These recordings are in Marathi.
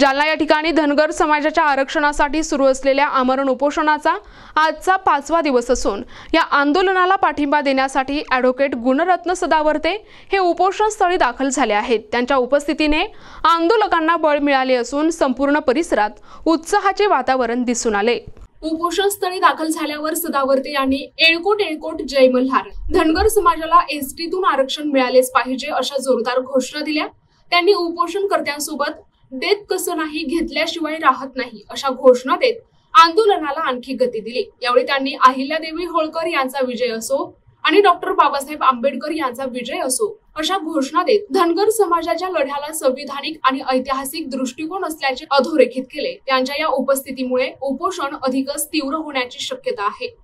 जालना या ठिकाणी धनगर समाजाच्या आरक्षणासाठी सुरू असलेल्या आमरण उपोषणाचा आजचा 5वा दिवस असून या आंदोलनाला पाठिंबा देण्यासाठी ॲडव्होकेट गुणरत्न सदावर्ते हे उपोषणस्थळी दाखल झाले आहेत। त्यांच्या उपस्थितीने आंदोलकांना बळ मिळाले असून संपूर्ण परिसरात उत्साहाचे वातावरण दिसून आले। उपोषणस्थळी दाखल झाल्यावर सदावर्ते यांनी एळकोट एळकोट जय मल्हार, धनगर समाजाला एसटीतून आरक्षण मिळालेच पाहिजे अशा जोरदार घोषणा दिल्या। त्यांनी उपोषणकर्त्यांसोबत देत कसं नाही घेतल्याशिवाय राहत नाही अशा घोषणा देत आंदोलनाला आणखी गती दिली। यावेळी त्यांनी अहिल्यादेवी होळकर यांचा विजय असो आणि डॉक्टर बाबासाहेब आंबेडकर यांचा विजय असो अशा घोषणा देत धनगर समाजाच्या लढ्याला संविधानिक आणि ऐतिहासिक दृष्टिकोन असल्याचे अधोरेखित केले। त्यांच्या या उपस्थितीमुळे उपोषण अधिकच तीव्र होण्याची शक्यता आहे।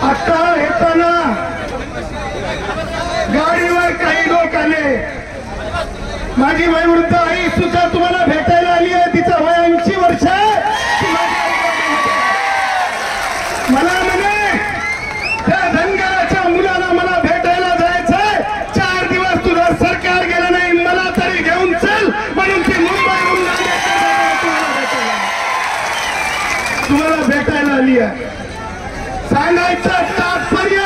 आता येताना गाडीवर काही लोक आले। माझी वयोवृद्ध आई सुद्धा तुम्हाला भेटायला आली आहे। तिचं वय 80 वर्ष आहे। मला म्हणे त्या धनगराच्या मुलाला मला भेटायला जायचंय, 4 दिवस तुझं सरकार गेलं नाही, मला तरी घेऊन चल म्हणून ती मुंबईहून तुम्हाला भेटायला आली आहे। सांगायचं तात्पर्य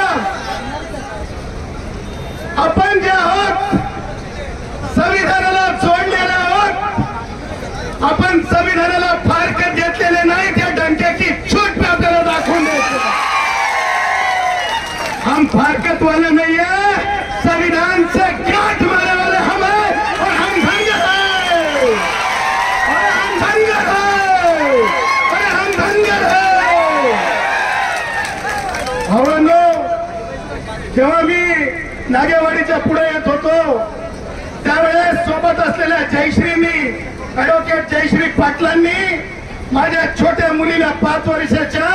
आपण जे आहोत संविधानाला जोडलेले आहोत। आपण संविधानाला फारकत घेतलेले नाही, त्या डंक्याची छूट आपल्याला दाखवून द्यायची। हम फारकत वाले नहीं है, संविधान से गांठ मारने वाले हम हैं और हम धनगर हैं, और हम धनगर हैं, और हम धनगर हैं। जेव्हा मी नागेवाडीच्या पुढे येत होतो त्यावेळेस सोबत असलेल्या जयश्रींनी, ॲडव्होकेट जयश्री पाटलांनी माझ्या छोट्या मुलीला 5 वर्षाच्या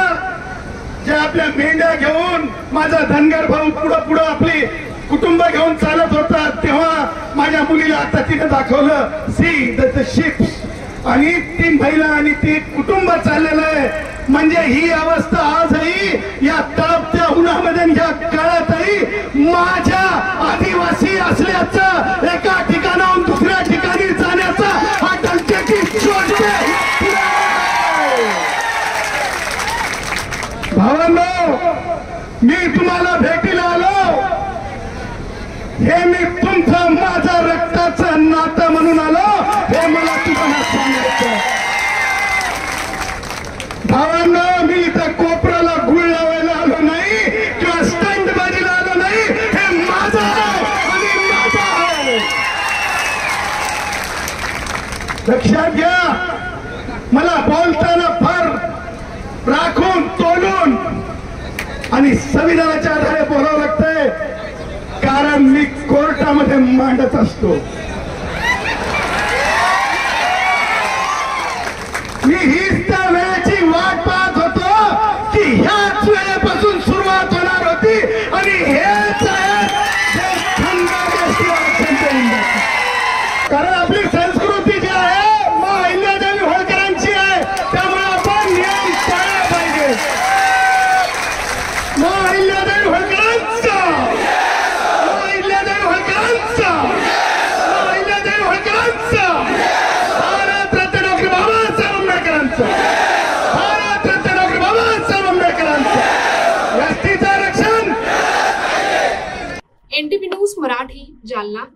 जे आपल्या मेंढ्या घेऊन माझा धनगर भाऊ पुढं आपली कुटुंब घेऊन चालत होता, तेव्हा माझ्या मुलीला आता तिने दाखवलं सी द शिप्स, आणि ती महिला आणि ती कुटुंब चाललेलं आहे। म्हणजे ही अवस्था आजही या तळपत्या उन्हामध्ये या काळातही माझ्या आदिवासी असल्याचं, एका ठिकाणाहून दुसऱ्या ठिकाणी जाण्याचा हा डंक्याची चोट आहे। भावांनो, मी तुम्हाला भेटीला आलो, हे मी तुमचं माझा रक्ताचं नातं म्हणून आलो, हे मला तुम्हाला सांगायचं। भावांनो, मी इथं कोपराला गुळ लावायला आलो नाही किंवा स्टंट बाजीला आलो नाही, हे माझं आहे आणि माझं आहे। लक्षात घ्या, मला बोलताना फार राखून तोलून आणि संविधानाच्या आधारे बोलावं लागतंय, कारण मी कोर्टामध्ये मांडत असतो। मी हीच त्या वेळेची वाट पाहत होतो की ह्याच वेळेपासून सुरुवात होणार होती आणि हेच आहे कारण आपली संस्कृती जी आहे मग अहिल्यादेवी होळकरांची आहे, त्यामुळे आपण नियम पाळला पाहिजे। मग अहिल्यादेवी होळकरांचा, मग अहिल्यादेवी होळकरांचा, NTV न्यूज मराठी, जालना.